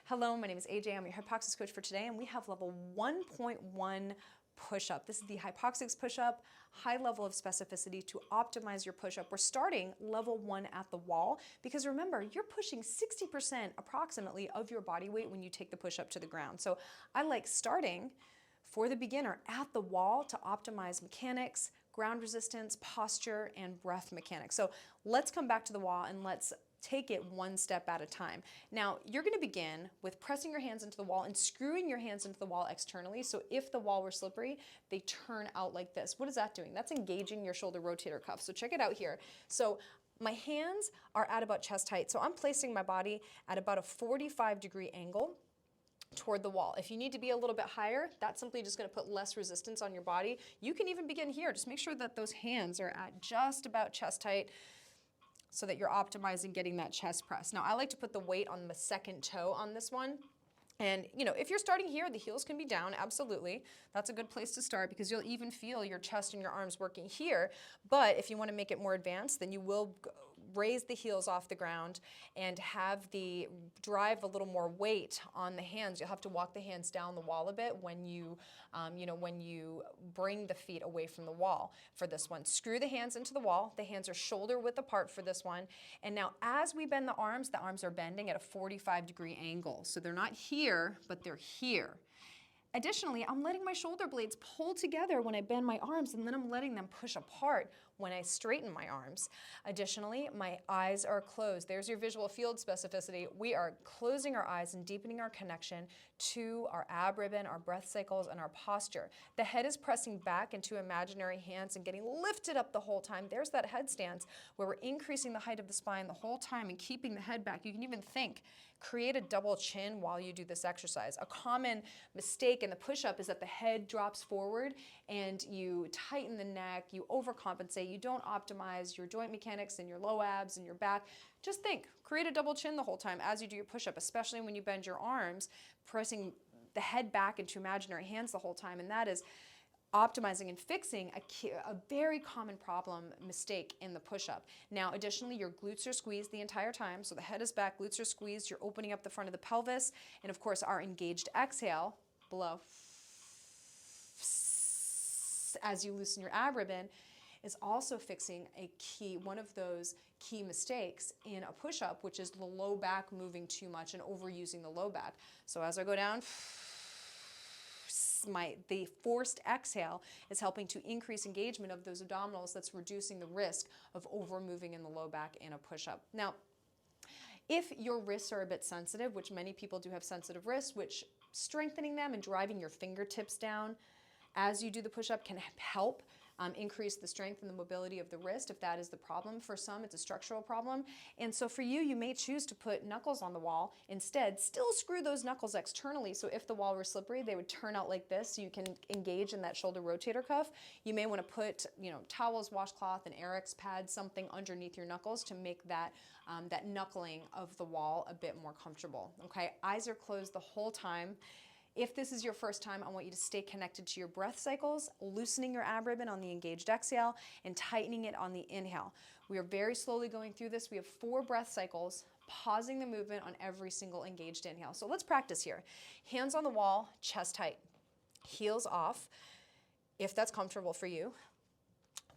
Hello, my name is AJ. I'm your HYPOXiX coach for today, and we have level 1.1 push-up. This is the HYPOXiX push-up, high level of specificity to optimize your push-up. We're starting level 1 at the wall because remember, you're pushing 60% approximately of your body weight when you take the push-up to the ground. So I like starting for the beginner at the wall to optimize mechanics, ground resistance, posture, and breath mechanics. So let's come back to the wall and let's take it one step at a time. Now, you're gonna begin with pressing your hands into the wall and screwing your hands into the wall externally. So if the wall were slippery, they turn out like this. What is that doing? That's engaging your shoulder rotator cuff. So check it out here. So my hands are at about chest height. So I'm placing my body at about a 45-degree angle toward the wall. If you need to be a little bit higher, that's simply just going to put less resistance on your body. You can even begin here. Just make sure that those hands are at just about chest height so that you're optimizing getting that chest press. Now, I like to put the weight on the second toe on this one. And you know, if you're starting here, the heels can be down, absolutely. That's a good place to start because you'll even feel your chest and your arms working here. But if you want to make it more advanced, then you will raise the heels off the ground and have the drive a little more weight on the hands. You'll have to walk the hands down the wall a bit when you, when you bring the feet away from the wall for this one. Screw the hands into the wall. The hands are shoulder width apart for this one. And now as we bend the arms are bending at a 45-degree angle. So they're not here, but they're here. Additionally, I'm letting my shoulder blades pull together when I bend my arms, and then I'm letting them push apart when I straighten my arms. Additionally, my eyes are closed. There's your visual field specificity. We are closing our eyes and deepening our connection to our ab ribbon, our breath cycles, and our posture. The head is pressing back into imaginary hands and getting lifted up the whole time. There's that head stance where we're increasing the height of the spine the whole time and keeping the head back. You can even think, create a double chin while you do this exercise. A common mistake in the push-up is that the head drops forward and you tighten the neck, you overcompensate, you don't optimize your joint mechanics and your low abs and your back. Just think, create a double chin the whole time as you do your push-up, especially when you bend your arms, pressing the head back into imaginary hands the whole time, and that is optimizing and fixing a very common mistake in the push-up. Now, additionally, your glutes are squeezed the entire time, so the head is back, glutes are squeezed, you're opening up the front of the pelvis, and of course, our engaged exhale, below, as you loosen your ab ribbon, is also fixing one of those key mistakes in a push-up, which is the low back moving too much and overusing the low back. So as I go down, the forced exhale is helping to increase engagement of those abdominals. That's reducing the risk of over moving in the low back in a push-up. Now, if your wrists are a bit sensitive, which many people do have sensitive wrists, which strengthening them and driving your fingertips down as you do the push-up can help increase the strength and the mobility of the wrist if that is the problem. For some, it's a structural problem. And so for you, you may choose to put knuckles on the wall. Instead, still screw those knuckles externally. So if the wall were slippery, they would turn out like this so you can engage in that shoulder rotator cuff. You may want to put, towels, washcloth, and Eric's pad, something underneath your knuckles to make that, that knuckling of the wall a bit more comfortable. Okay, eyes are closed the whole time. If this is your first time, I want you to stay connected to your breath cycles, loosening your ab ribbon on the engaged exhale and tightening it on the inhale. We are very slowly going through this. We have 4 breath cycles, pausing the movement on every single engaged inhale. So let's practice here. Hands on the wall, chest tight, heels off, if that's comfortable for you.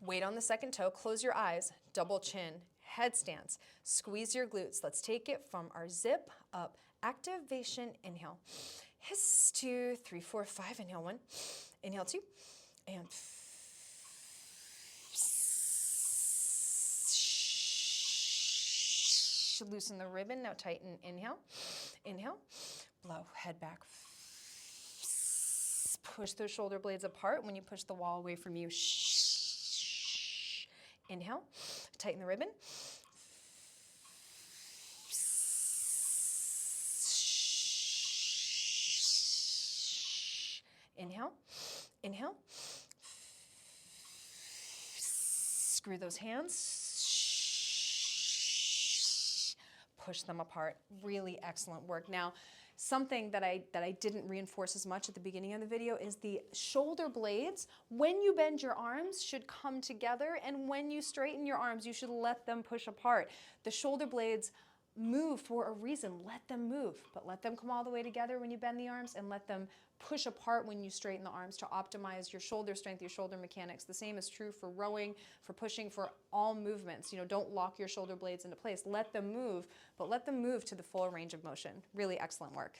Weight on the second toe, close your eyes, double chin, head stance, squeeze your glutes. Let's take it from our zip up, activation, inhale. Hiss, 2, 3, 4, 5, inhale 1, inhale 2, and loosen the ribbon, now tighten, inhale, inhale, blow, head back, push those shoulder blades apart when you push the wall away from you, inhale, tighten the ribbon, inhale, inhale, screw those hands, push them apart. Really excellent work. Now, something that I didn't reinforce as much at the beginning of the video is the shoulder blades, when you bend your arms, should come together, and when you straighten your arms, you should let them push apart. The shoulder blades move for a reason. Let them move, but let them come all the way together when you bend the arms, and let them push apart when you straighten the arms to optimize your shoulder strength, your shoulder mechanics. The same is true for rowing, for pushing, for all movements. Don't lock your shoulder blades into place. Let them move, but let them move to the full range of motion. Really excellent work.